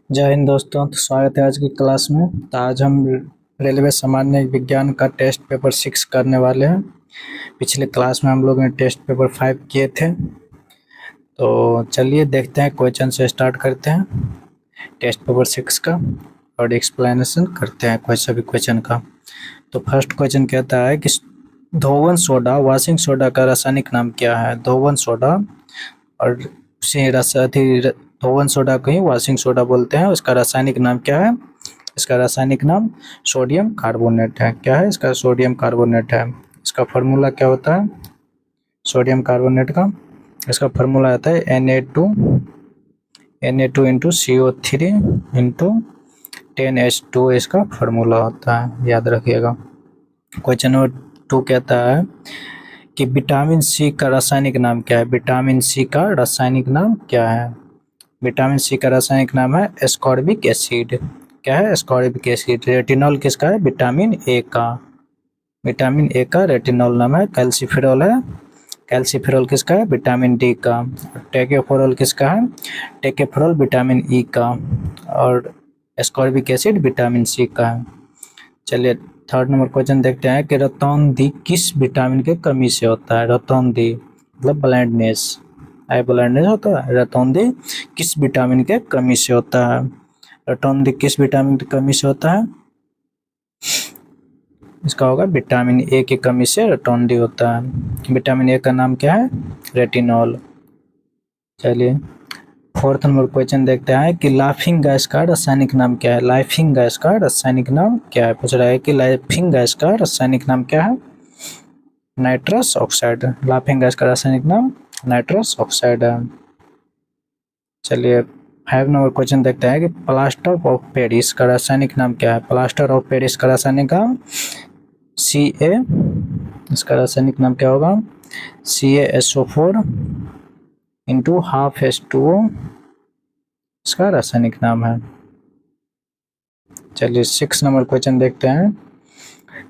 जय हिंद दोस्तों। तो स्वागत है आज की क्लास में। तो आज हम रेलवे सामान्य विज्ञान का टेस्ट पेपर 6 करने वाले हैं। पिछले क्लास में हम लोग ने टेस्ट पेपर 5 किए थे। तो चलिए देखते हैं, क्वेश्चन से स्टार्ट करते हैं टेस्ट पेपर 6 का और एक्सप्लेनेशन करते हैं कोई सभी क्वेश्चन का। तो फर्स्ट क्वेश्चन कहता है कि धोवन सोडा वॉशिंग सोडा का रासायनिक नाम क्या है। धोवन सोडा और उसी धोवन सोडा को ही वॉशिंग सोडा बोलते हैं। उसका रासायनिक नाम क्या है? इसका रासायनिक नाम सोडियम कार्बोनेट है। क्या है इसका? सोडियम कार्बोनेट है। इसका फार्मूला क्या होता है सोडियम कार्बोनेट का? इसका फार्मूला आता है Na2 into CO3 into 10H2। इसका फार्मूला होता है, याद रखिएगा। क्वेश्चन नंबर 2 कहता है कि विटामिन सी का रासायनिक नाम क्या है। विटामिन सी का रासायनिक नाम क्या है? विटामिन सी का रासायनिक नाम है एस्कॉर्बिक एसिड। क्या है? Ascorbic acid. रेटिनॉल किसका है? विटामिन ए का। विटामिन ए का रेटिनॉल नाम है। कैल्सीफेरॉल है। कैल्सीफेरॉल किसका है? विटामिन डी का। टेकोफेरॉल किसका है? टेकोफेरॉल विटामिन ई का। और एस्कॉर्बिक एसिड विटामिन सी का है। चलिए थर्ड नंबर क्वेश्चन देखते हैं कि रतौंधी किस विटामिन के कमी से होता है। रतौंधी मतलब ब्लाइंडनेस, आई ब्लाइंडनेस होता है। रतौंधी किस विटामिन के कमी से होता है? रतौंधी किस विटामिन की कमी से होता है? इसका होगा विटामिन ए की कमी से रतौंधी होता है। विटामिन ए का नाम क्या है? रेटिनॉल। चलिए फोर्थ नंबर क्वेश्चन देखते हैं कि लाफिंग गैस का रासायनिक नाम क्या है। लाफिंग गैस का रासायनिक नाम क्या है? पूछ रहा है कि लाफिंग गैस का रासायनिक नाम क्या है? Nitrous oxide. लाफिंग गैस का रासायनिक नाम नाइट्रस ऑक्साइड है। चलिए 5 नंबर क्वेश्चन देखते हैं कि प्लास्टर ऑफ पेरिस का रासायनिक नाम क्या है। प्लास्टर ऑफ पेरिस का रासायनिक नाम Ca। इसका रासायनिक नाम क्या होगा? CaSO4 इंटू हाफ H2O इसका रासायनिक नाम है। चलिए 6 नंबर क्वेश्चन देखते हैं।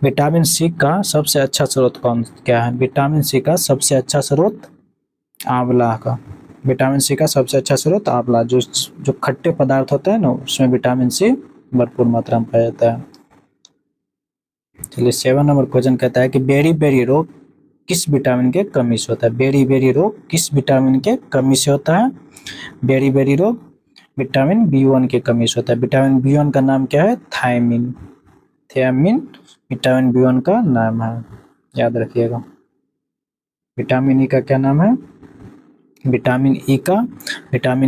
विटामिन सी का सबसे अच्छा स्रोत कौन क्या है? विटामिन सी का सबसे अच्छा स्रोत आंवला का। विटामिन सी का सबसे अच्छा स्रोत आंवला। जो खट्टे पदार्थ होते हैं ना, उसमें विटामिन सी भरपूर मात्रा में पाया जाता है। चलिए 7 नंबर क्वेश्चन कहता है कि बेरी बेरी रोग किस विटामिन के कमी से होता है। बेरी बेरी रोग किस विटामिन के कमी से होता है? बेरी बेरी रोग विटामिन B1 की कमी से होता है। विटामिन B1 का नाम क्या है? थायमिन। थियामिन विटामिन B1 का नाम है, याद रखिएगा। विटामिन ई का क्या नाम है? विटामिन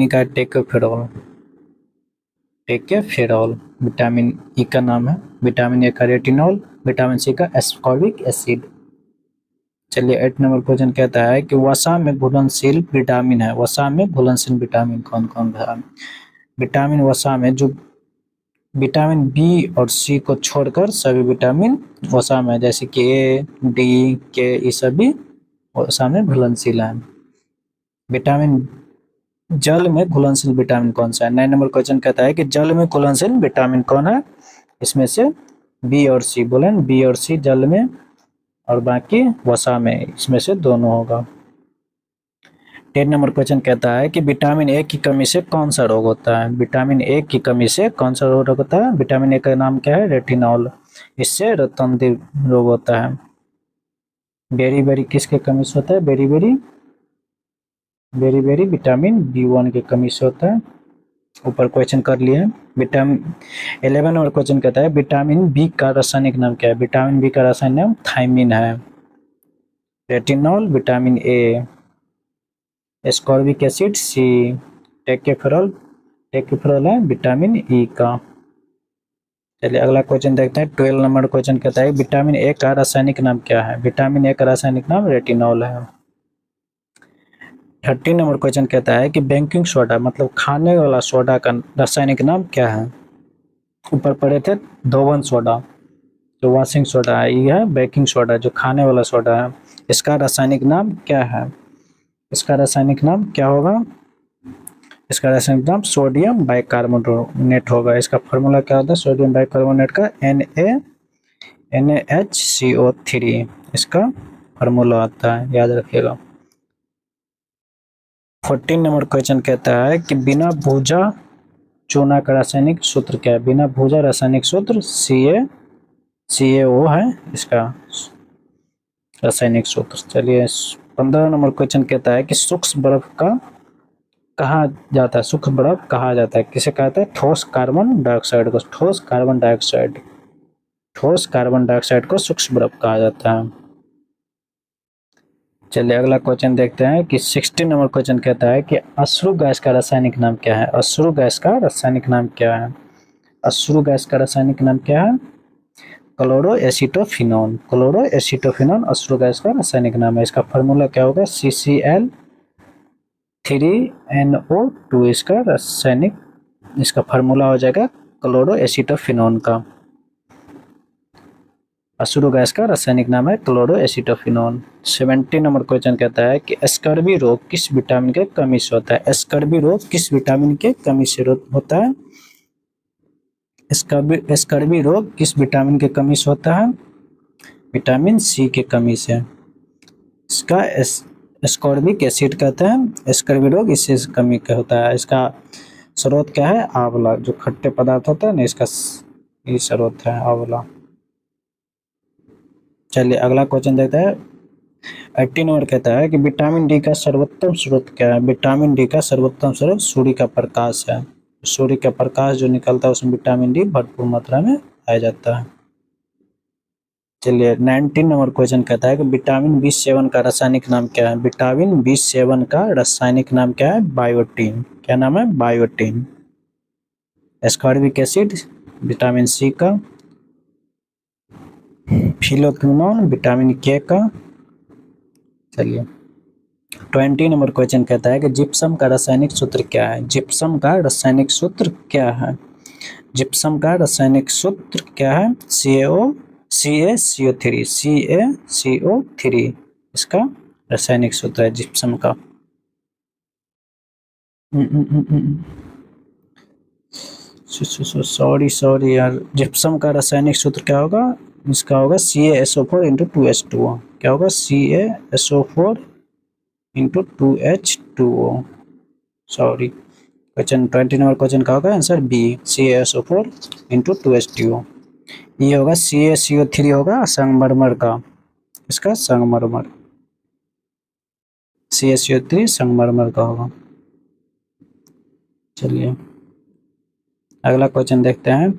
ई का टेकोफेरॉल। टेकोफेरॉल विटामिन ई का नाम है। विटामिन ए का रेटिनॉल। विटामिन सी का एस्कॉर्बिक एसिड। चलिए 8 नंबर क्वेश्चन कहता है कि वसा में घुलनशील विटामिन है। वसा में घुलनशील विटामिन कौन कौन है? विटामिन वसा में जो विटामिन बी और सी को छोड़कर सभी विटामिन वसा में, जैसे कि ए डी के, ये सभी वसा में घुलनशील है। विटामिन जल में घुलनशील विटामिन कौन सा है? 9 नंबर क्वेश्चन कहता है कि जल में घुलनशील विटामिन कौन है? इसमें से बी और सी बोले। बी और सी जल में और बाकी वसा में, इसमें से दोनों होगा। 10 नंबर क्वेश्चन कहता है कि विटामिन ए की कमी से कौन सा रोग होता है। विटामिन ए की कमी से कौन सा रोग होता है? विटामिन ए का नाम क्या है? रेटिनॉल। इससे रतौंधी रोग होता है। बेरी बेरी किसके कमी से होता है? बेरी बेरी विटामिन B1 की कमी से होता है। ऊपर क्वेश्चन कर लिए। विटामिन 11 नंबर क्वेश्चन कहता है विटामिन बी का रासायनिक नाम क्या है। विटामिन बी का रासायनिक नाम थायमिन है। Retinol vitamin A, ascorbic acid C, tocopherol है विटामिन ई का। चलिए अगला क्वेश्चन देखते हैं। 12 नंबर क्वेश्चन कहता है विटामिन ए का रासायनिक नाम क्या है। विटामिन ए का रासायनिक नाम रेटिनॉल है। 13 नंबर क्वेश्चन कहता है कि बेकिंग सोडा मतलब खाने वाला सोडा का रासायनिक नाम क्या है। ऊपर पढ़े थे धोवन सोडा, जो वॉशिंग सोडा है, ये है बेकिंग सोडा जो खाने वाला सोडा है। इसका रासायनिक नाम क्या है? इसका रासायनिक नाम क्या होगा? इसका रासायनिक नाम सोडियम बाइकार्बोनेट होगा। इसका फार्मूला क्या होता है सोडियम बाइकार्बोनेट का? NaHCO3 इसका फार्मूला आता है, याद रखिएगा। 14 नंबर क्वेश्चन कहता है कि बिना भुजा चूना का रासायनिक सूत्र क्या है? बिना भूजा रासायनिक सूत्र CaO है इसका रासायनिक सूत्र। चलिए 15 नंबर क्वेश्चन कहता है कि सूक्ष्म बर्फ का कहा जाता है, सूक्ष्म बर्फ कहा जाता है, किसे कहता है? ठोस कार्बन डाइऑक्साइड को। ठोस कार्बन डाइऑक्साइड को सूक्ष्म बर्फ कहा जाता है। चलिए अगला क्वेश्चन देखते हैं कि 16 नंबर क्वेश्चन कहता है कि अश्रु गैस का रासायनिक नाम क्या है? अश्रु गैस का रासायनिक नाम क्या है? अश्रु गैस का रासायनिक नाम क्या है? क्लोरोएसिटोफिनोन अश्रु गैस का रासायनिक नाम है। इसका फार्मूला क्या होगा? CCl3NO2 इसका रासायनिक, इसका फार्मूला हो जाएगा क्लोरोएसिटोफिनोन का। अश्रु गैस का रासायनिक नाम है क्लोरोएसिटोफिनोन। 70 नंबर क्वेश्चन कहता है कि स्कर्वी रोग किस विटामिन के कमी से होता है? स्कर्वी रोग किस विटामिन के कमी से होता है? स्कर्वी रोग किस विटामिन के कमी से होता है? विटामिन सी के कमी से। इसका एस्कॉर्बिक एसिड कहते हैं। स्कर्वी रोग इससे कमी का होता है। इसका स्रोत क्या है? आंवला, जो खट्टे पदार्थ होता है ना, इसका ये स्रोत है आंवला। चलिए अगला क्वेश्चन देखते हैं। 18 नंबर कहता है कि विटामिन डी का सर्वोत्तम स्रोत क्या है? विटामिन डी का सर्वोत्तम स्रोत सूर्य का प्रकाश है। सूर्य का प्रकाश जो निकलता है उसमें विटामिन डी भरपूर मात्रा में पाया जाता है। चलिए 19 नंबर क्वेश्चन कहता है कि विटामिन B7 का रासायनिक नाम क्या है? विटामिन B7 का रासायनिक नाम क्या है? बायोटीन। क्या नाम है? Biotin. Ascorbic acid vitamin C का, फिलोक्विनोन विटामिन के का। चलिए 20 नंबर क्वेश्चन कहता है कि जिप्सम का रासायनिक सूत्र क्या है? जिप्सम का रासायनिक सूत्र क्या है? जिप्सम का रासायनिक सूत्र क्या है? CaCO3 इसका रासायनिक सूत्र है जिप्सम का। सॉरी यार, जिप्सम का रासायनिक सूत्र क्या होगा? इसका होगा CaSO4 × 2H2O। क्या होगा? CaSO4 × 2H2O। Sorry, question 20 number question का होगा आंसर B, CaSO4 × 2H2O। ये होगा CaCO3 होगा संगमरमर का, इसका संगमरमर, CaCO3 संगमरमर का होगा। चलिए अगला क्वेश्चन देखते हैं।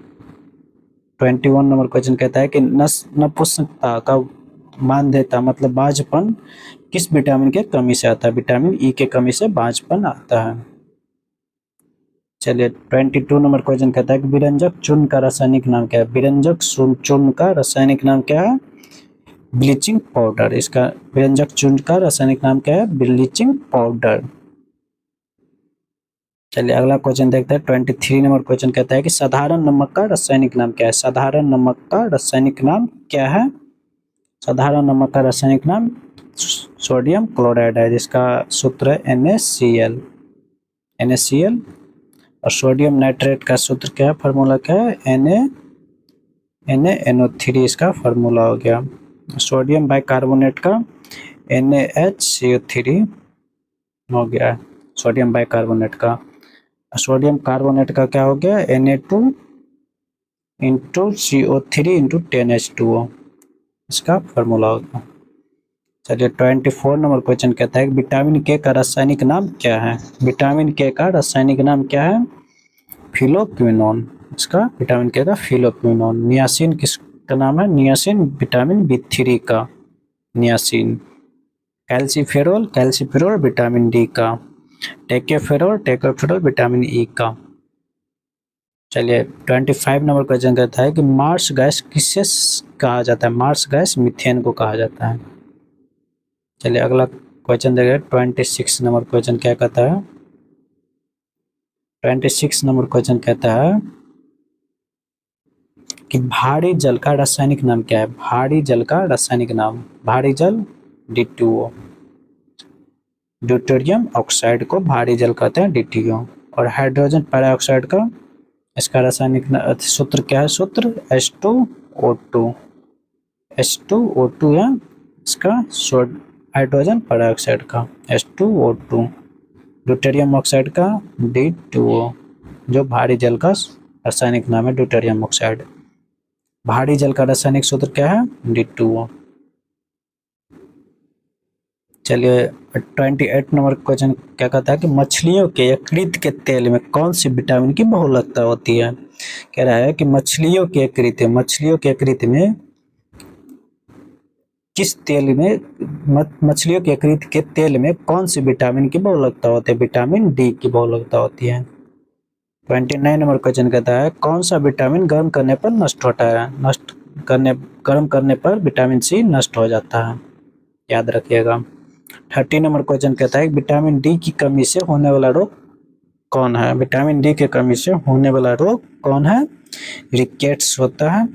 21 नंबर क्वेश्चन कहता है कि नपुंसकता का मानदेयता मतलब बाझपन किस विटामिन के कमी से आता है? विटामिन ई के कमी से बाझपन आता है। चलिए 22 नंबर क्वेश्चन कहता है कि विरंजक चूर्ण का रासायनिक नाम क्या है? विरंजक चूर्ण का रासायनिक नाम क्या है? Bleaching powder. इसका विरंजक चूर्ण का रासायनिक नाम क्या है? Bleaching powder. चलिए अगला क्वेश्चन देखते हैं। 23 नंबर क्वेश्चन कहता है कि साधारण नमक का रासायनिक नाम क्या है? साधारण नमक का रासायनिक नाम क्या है? साधारण नमक का रासायनिक नाम सोडियम क्लोराइड है, जिसका सूत्र है NaCl। और सोडियम नाइट्रेट का सूत्र क्या है? फार्मूला क्या है? NaNO3 इसका फार्मूला हो गया। सोडियम बाइकार्बोनेट का NaHCO3 हो गया, सोडियम बाइकार्बोनेट का। सोडियम कार्बोनेट का क्या हो गया? Na2 × CO3 × 10H2O इसका फार्मूला होगा। चलिए 24 नंबर क्वेश्चन कहता है कि विटामिन के का रासायनिक नाम क्या है? विटामिन के का रासायनिक नाम क्या है? फिलोक्विनोन। इसका विटामिन के का फिलोक्विनोन। नियासिन किसका नाम है? नियासिन विटामिन B3 का नियासिन। कैल्सीफेरोल विटामिन डी का। टेकोफेरोल विटामिन ई का। चलिए 25 नंबर क्वेश्चन कहता है कि मार्स गैस किससे कहा जाता है? मार्स गैस मीथेन को कहा जाता है। चलिए अगला क्वेश्चन देखिए। 26 नंबर क्वेश्चन क्या कहता है? 26 नंबर क्वेश्चन कहता है कि भारी जल का रासायनिक नाम क्या है? भारी जल का रासायनिक नाम, भारी जल D2O। ड्यूटेरियम ऑक्साइड को भारी जल कहते हैं, DTO। और हाइड्रोजन पेरोक्साइड का इसका रासायनिक सूत्र क्या है? सूत्र H2O2 है इसका हाइड्रोजन पेरोक्साइड का H2O2। ड्यूटेरियम ऑक्साइड का D2O। जो भारी जल का रासायनिक नाम है ड्यूटेरियम ऑक्साइड। भारी जल का रासायनिक सूत्र क्या है? D2O। चलिए 28 नंबर क्वेश्चन क्या कहता है कि मछलियों के यकृत के तेल में कौन सी विटामिन की बहुलकता होती है? कह रहा है कि मछलियों के यकृत में किस तेल में मछलियों के यकृत के तेल में कौन सी विटामिन की बहुलकता होती है? विटामिन डी की बहुलकता होती है। 29 नंबर क्वेश्चन कहता है कौन सा विटामिन गर्म करने पर नष्ट होता है? गर्म करने पर विटामिन सी नष्ट हो जाता है, याद रखिएगा। 30 नंबर क्वेश्चन कहता है विटामिन डी की कमी से होने वाला रोग कौन है? विटामिन डी की कमी से होने वाला रोग कौन है? रिकेट्स होता है,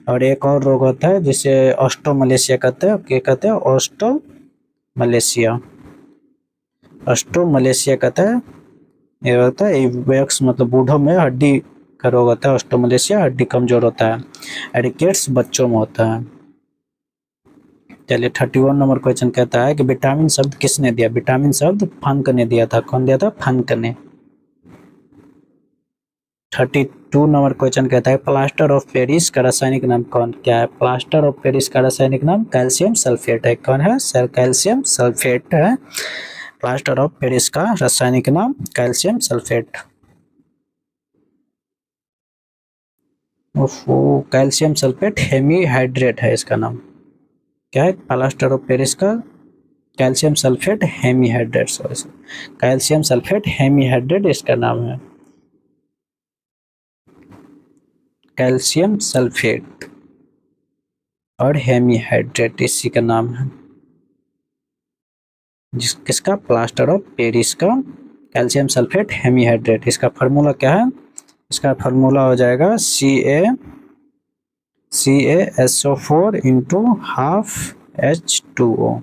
और एक और रोग होता है जिसे ऑस्टोमलेशिया कहते हैं। क्या कहते हैं? ऑस्टोमलेशिया कहते हैं। ये होता है वयस्क मतलब बूढ़ों में हड्डी का रोग होता है ऑस्टोमलेशिया, हड्डी कमजोर होता है। रिकेट्स बच्चों में होता है। चलिए 31 नंबर क्वेश्चन कहता है कि विटामिन शब्द किसने दिया? विटामिन शब्द फंक ने दिया था। कौन दिया था? फंक ने। 32 नंबर क्वेश्चन कहता है प्लास्टर ऑफ पेरिस का रासायनिक नाम क्या है? प्लास्टर ऑफ पेरिस का रासायनिक नाम कैल्शियम सल्फेट है। कौन है? कैल्शियम सल्फेट है। प्लास्टर ऑफ पेरिस का रासायनिक नाम calcium sulphate. Calcium sulphate hemihydrate है इसका नाम। क्या है? प्लास्टर ऑफ पेरिस का calcium sulphate hemihydrate, calcium sulphate hemihydrate इसका नाम है। कैल्शियम सल्फेट और हेमीहाइड्रेट इसी का नाम है। किसका? प्लास्टर ऑफ पेरिस का कैल्शियम सल्फेट हेमीहाइड्रेट। इसका फार्मूला क्या है? इसका फार्मूला हो जाएगा CaSO4 into half H2O।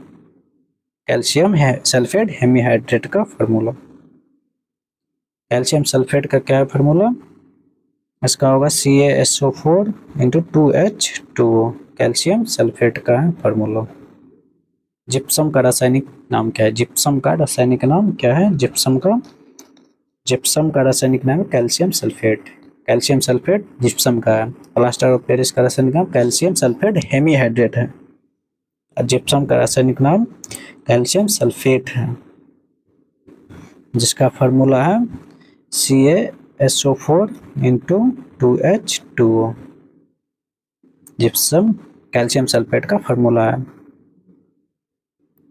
Calcium sulphate hemihydrate का फार्मूला। कैल्शियम सल्फेट का क्या है फार्मूला? इसका होगा CaSO4 into 2H2O। Calcium sulphate का है फार्मूला। जिप्सम का रासायनिक नाम क्या है? जिप्सम का रासायनिक नाम क्या है? जिप्सम का रासायनिक नाम है calcium sulphate. Calcium sulphate gypsum का है। प्लास्टर ऑफ पेरिस का रासायनिक नाम कैल्शियम सल्फेट हेमीहाइड्रेट है। जिप्सम का रासायनिक नाम कैल्शियम सल्फेट है, जिसका फार्मूला है CaSO4 into 2H2O। Gypsum calcium sulphate का फार्मूला है।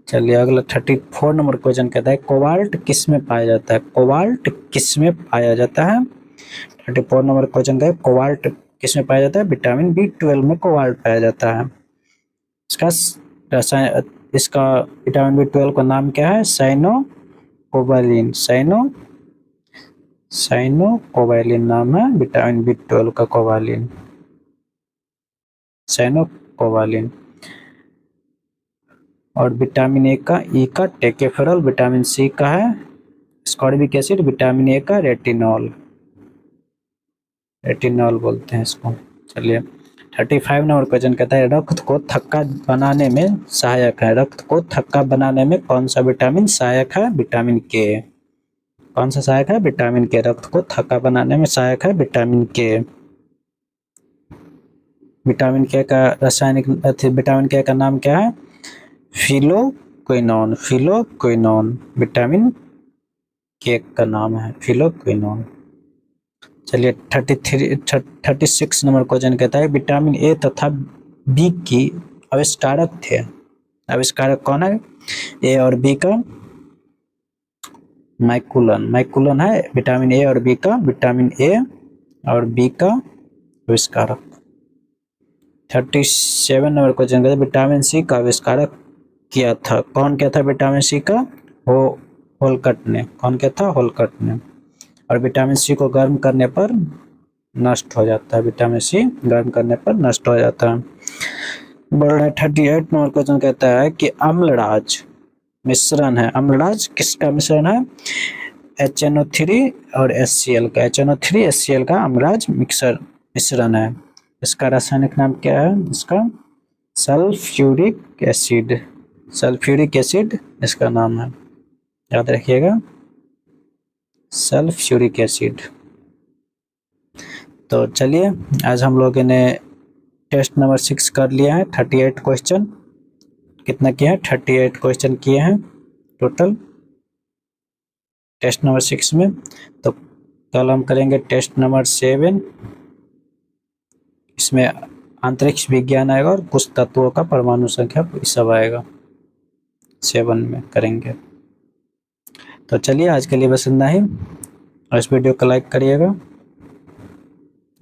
चलिए अगला 34 नंबर क्वेश्चन कहता है कोबाल्ट किस में पाया जाता है? कोबाल्ट किस में पाया जाता है? 34 नंबर क्वेश्चन का है कोबाल्ट किस में पाया जाता है? विटामिन B12 में कोबाल्ट पाया जाता है। इसका विटामिन B12 का नाम क्या है? साइनोकोबैलिन नाम है विटामिन B12 का। साइनोकोबैलिन। और विटामिन ए का टेकेफेरॉल। विटामिन सी का है एस्कॉर्बिक एसिड। विटामिन ए का रेटिनॉल बोलते हैं इसको। चलिए 35 नंबर क्वेश्चन कहता है रक्त को थक्का बनाने में सहायक है। रक्त को थक्का बनाने में कौन सा विटामिन सहायक है? विटामिन के। कौन सा सहायक है? विटामिन के। रक्त को थक्का बनाने में सहायक है विटामिन के। विटामिन के का रासायनिक विटामिन के का नाम क्या है? फिलोक्विनोन। विटामिन के का नाम है फिलोक्विनोन। चलिए 36 नंबर क्वेश्चन कहता है विटामिन ए तथा बी की आविष्कारक थे। आविष्कारक कौन है? ए और बी का? मैकुलन है विटामिन ए और बी का। विटामिन ए और बी का आविष्कारक। 37 नंबर क्वेश्चन कहता है विटामिन सी का आविष्कारक किया था। कौन किया था विटामिन सी का? होलकट ने। कौन किया था? होलकट ने। और विटामिन सी को गर्म करने पर नष्ट हो जाता है। विटामिन सी गर्म करने पर नष्ट हो जाता है। 38 नंबर क्वेश्चन कहता है कि अम्लराज मिश्रण है। अम्लराज किसका मिश्रण है? HNO3 और HCl का। HNO3 HCl का अम्लराज मिश्रण है। इसका रासायनिक नाम क्या है? इसका सल्फ्यूरिक एसिड इसका नाम है, याद रखिएगा। Sulphuric acid. तो चलिए आज हम लोगों ने टेस्ट नंबर 6 कर लिया है। 38 क्वेश्चन कितना किया है, 38 क्वेश्चन किए हैं टोटल टेस्ट नंबर 6 में। तो कल हम करेंगे टेस्ट नंबर 7, इसमें अंतरिक्ष विज्ञान आएगा और कुछ तत्वों का परमाणु संख्या ये सब आएगा, 7 में करेंगे। तो चलिए आज के लिए बस इतना ही, और इस वीडियो को लाइक करिएगा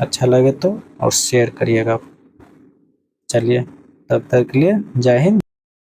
अच्छा लगे तो, और शेयर करिएगा। चलिए तब तक के लिए जय हिंद।